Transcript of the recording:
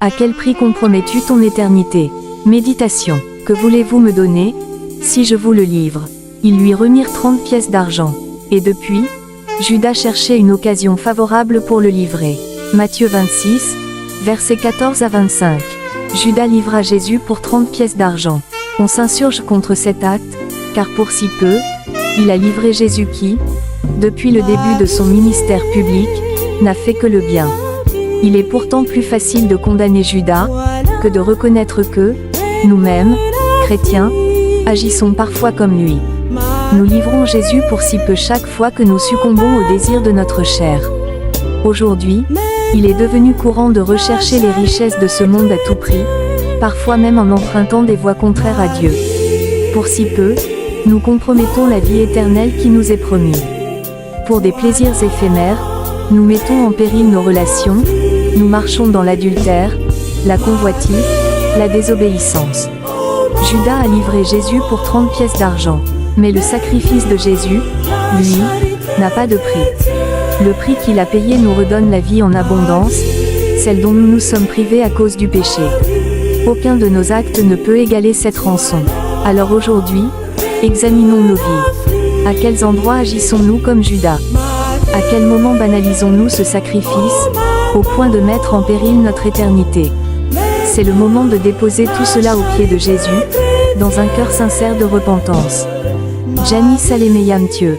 À quel prix compromets-tu ton éternité? Méditation. Que voulez-vous me donner, si je vous le livre? Ils lui remirent 30 pièces d'argent. Et depuis, Judas cherchait une occasion favorable pour le livrer. Matthieu 26, versets 14 à 25. Judas livra Jésus pour 30 pièces d'argent. On s'insurge contre cet acte, car pour si peu, il a livré Jésus qui, depuis le début de son ministère public, n'a fait que le bien. Il est pourtant plus facile de condamner Judas, que de reconnaître que, nous-mêmes, chrétiens, agissons parfois comme lui. Nous livrons Jésus pour si peu chaque fois que nous succombons au désir de notre chair. Aujourd'hui, il est devenu courant de rechercher les richesses de ce monde à tout prix, parfois même en empruntant des voies contraires à Dieu. Pour si peu, nous compromettons la vie éternelle qui nous est promise. Pour des plaisirs éphémères, nous mettons en péril nos relations, nous marchons dans l'adultère, la convoitise, la désobéissance. Judas a livré Jésus pour 30 pièces d'argent. Mais le sacrifice de Jésus, lui, n'a pas de prix. Le prix qu'il a payé nous redonne la vie en abondance, celle dont nous nous sommes privés à cause du péché. Aucun de nos actes ne peut égaler cette rançon. Alors aujourd'hui, examinons nos vies. À quels endroits agissons-nous comme Judas? À quel moment banalisons-nous ce sacrifice, au point de mettre en péril notre éternité? C'est le moment de déposer tout cela aux pieds de Jésus, dans un cœur sincère de repentance. Janice Alemeyam Thieu.